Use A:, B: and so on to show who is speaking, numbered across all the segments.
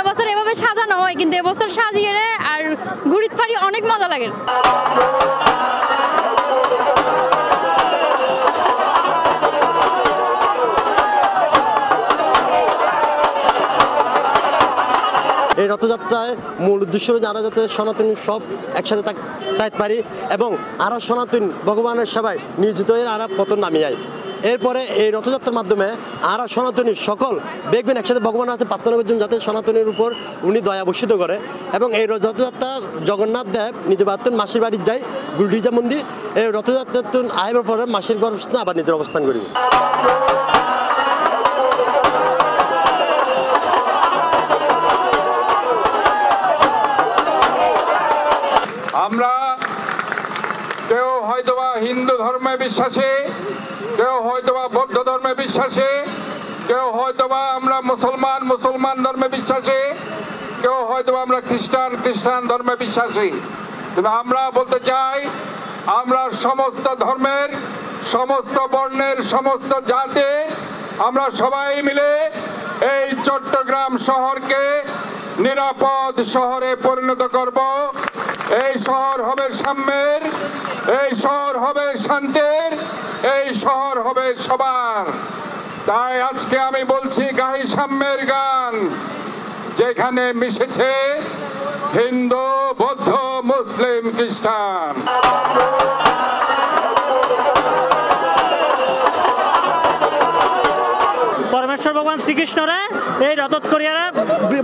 A: বছর এভাবে সাজানো হয়, কিন্তু এবছর সাজিয়ে আর ঘুরিত পারি অনেক মজা লাগে।
B: এই রথযাত্রায় মূল উদ্দেশ্য হলো যারা যাতে সনাতনী সব একসাথে থাকতে পারি এবং আরও সনাতন ভগবানের সেবায় নিয়োজিত হয়ে আরা পতন নামিয়ে যায়। এরপরে এই রথযাত্রার মাধ্যমে আরা সনাতনী সকল দেখবেন একসাথে ভগবান আছে প্রার্থনা করছেন যাতে সনাতনীর উপর উনি দয়া বর্ষিত করে। এবং এই রথযাত্রা জগন্নাথ দেব নিজে বার্তেন মাসির বাড়ির যায় গুলডিজা মন্দির। এই রথযাত্রা আইবার পরে মাসির ঘর আবার নিজের অবস্থান করি।
C: আমরা কেউ হয়তোবা হিন্দু ধর্মে বিশ্বাসী, কেউ হয়তোবা বৌদ্ধ ধর্মে বিশ্বাসী, কেউ হয়তোবা আমরা মুসলমান ধর্মে বিশ্বাসী, কেউ হয়তোবা আমরা খ্রিস্টান ধর্মে বিশ্বাসী। কিন্তু আমরা বলতে চাই আমরা সমস্ত ধর্মের, সমস্ত বর্ণের, সমস্ত জাতির আমরা সবাই মিলে এই চট্টগ্রাম শহরকে নিরাপদ শহরে পরিণত করব। এই শহর হবে সাম্যের, এই শহর হবে শান্তির, এই শহর হবে সবার। তাই আজকে আমি বলছি গাহি সাম্যের গান, যেখানে মিশেছে হিন্দু, বৌদ্ধ, মুসলিম, খ্রিস্টান।
D: পরমেশ্বর ভগবান শ্রীকৃষ্ণরে এই রথত করিয়ারে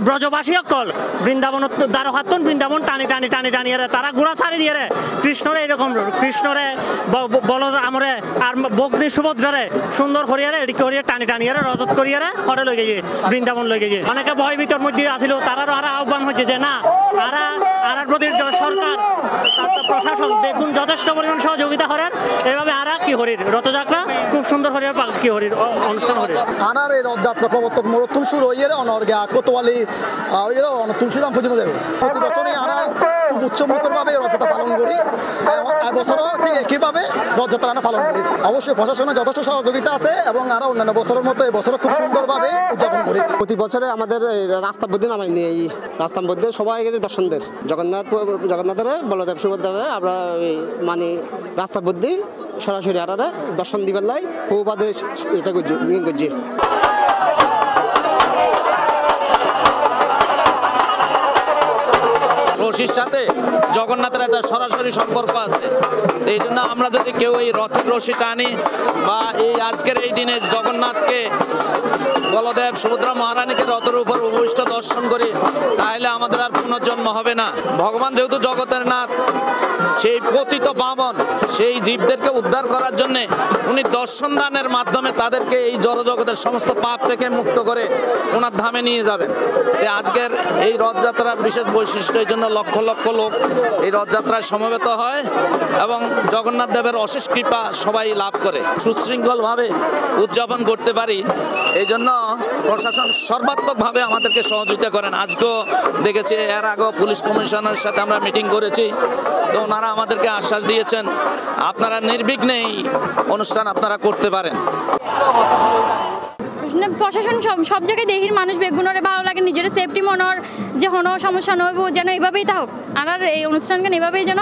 D: ব্রজবাসী অকল বৃন্দাবন দ্বারকাতন বৃন্দাবন টানি টানি টানি টানিয়ারে তারা ঘোড়া ছাড়ি দিয়ে কৃষ্ণরে এইরকম কৃষ্ণরে বলরামরে আর বগ্নি সুভদ্রারে সুন্দর করিয়ারে এটি করিয়া টানি টানিয়ারে রথত করিয়ারে ঘরে লই গিয়ে বৃন্দাবন লই গিয়ে অনেকে ভয় ভিতর মধ্যে আসিল তারারও আরা আহ্বান হয়েছে যে না আরার প্রতি সরকার প্রশাসন বেগুন যথেষ্ট পরিমাণ সহযোগিতা করেন। এভাবে আরা কি হরির রথযাত্রা খুব সুন্দর হরিয়ার কি হরির অনুষ্ঠান হরির
E: আনার এই রথযাত্রা প্রবর্তক মোড় তুলসুর ওইয়ের অনর্গা কোতোয়ালি তুলসীদাম পর্যন্ত যাবে। প্রতি বছরই আনার খুব উচ্চমুখরভাবে রথযাত্রা পালন করি। বছরও ঠিক একইভাবে রথযাত্রা আনা পালন করি। অবশ্যই প্রশাসনের যথেষ্ট সহযোগিতা আছে এবং আরও অন্যান্য বছরের মতো এই বছরও খুব সুন্দরভাবে উদযাপন করি।
B: প্রতি বছরে আমাদের রাস্তা বুদ্ধি নামাই নিয়ে এই রাস্তা বুদ্ধি সবাই দর্শনদের জগন্নাথের বলদেব সুভদ্রারে আমরা মানে রাস্তা বুদ্ধি সরাসরি আরারে দর্শন দিবার লাই বহুবাদে এটা করছি।
F: রশির সাথে জগন্নাথের একটা সরাসরি সম্পর্ক আছে। এই জন্য আমরা যদি কেউ এই রথের রশি টানি বা এই আজকের এই দিনে জগন্নাথকে বলদেব সুভদ্রা মহারানীকে রথের উপর উপবিষ্ট দর্শন করি তাহলে আমাদের আর পুনর্জন্ম হবে না। ভগবান যেহেতু জগতের নাথ, সেই পতিত পাবন সেই জীবদেরকে উদ্ধার করার জন্যে উনি দর্শন দানের মাধ্যমে তাদেরকে এই জড়জগতের সমস্ত পাপ থেকে মুক্ত করে ওনার ধামে নিয়ে যাবেন। তাই আজকের এই রথযাত্রার বিশেষ বৈশিষ্ট্য, এই জন্য লক্ষ লক্ষ লোক এই রথযাত্রায় সমবেত হয় এবং জগন্নাথ দেবের অশেষ কৃপা সবাই লাভ করে সুশৃঙ্খলভাবে উদযাপন করতে পারি। এই জন্য প্রশাসন সর্বাত্মকভাবে আমাদেরকে সহযোগিতা করেন। আজকেও দেখেছি, এর আগেও পুলিশ কমিশনারের সাথে আমরা মিটিং করেছি, তো ওনারা আমাদেরকে আশ্বাস দিয়েছেন আপনারা নির্বিঘ্নে এই অনুষ্ঠান আপনারা করতে পারেন।
A: প্রশাসন সব জায়গায় দেখির মানুষ বেগুনরে ভালো লাগে, নিজের সেফটি মনের যে হনো সমস্যা নইব যেন এইভাবেই থাকুক। আর এই অনুষ্ঠানকে এইভাবেই যেন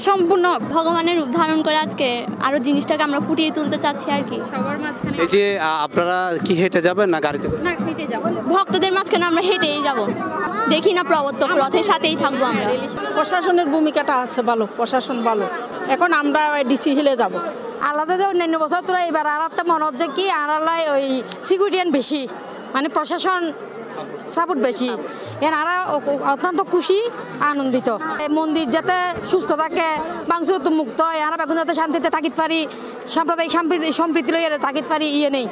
A: সম্পূর্ণ
G: ভগবানের রূপ ধারণ করে আজকে আরো জিনিসটাকে আমরা ফুটিয়ে তুলতে চাচ্ছি আর কি।
A: সবার মাঝখানে
H: এই যে আপনারা কি হেঁটে যাবেন না গাড়িতে?
A: না, হেঁটে যাব।
G: ভক্তদের মাঝখানে আমরা হেঁটেই যাব, দেখি না প্রবর্তক রথের সাথেই থাকবো আমরা।
I: প্রশাসনের ভূমিকাটা আছে ভালো, প্রশাসন ভালো। এখন আমরা ডিসি হিলে যাব।
J: আলাদা যে অন্যান্য বছর তোরা এবার আর একটা মনে হচ্ছে কি আনালাই ওই সিকিউরিটিয়ান বেশি, মানে প্রশাসন সাপোর্ট বেশি। এনারা অত্যন্ত খুশি আনন্দিত মন্দির যাতে সুস্থ থাকে, বাংসুর মুক্ত, এনারা বেগুন যাতে শান্তিতে থাকিতে পারি, সাম্প্রদায়িক সম্প্রীতি লইয়া থাকিতে পারি ইয়ে নেই।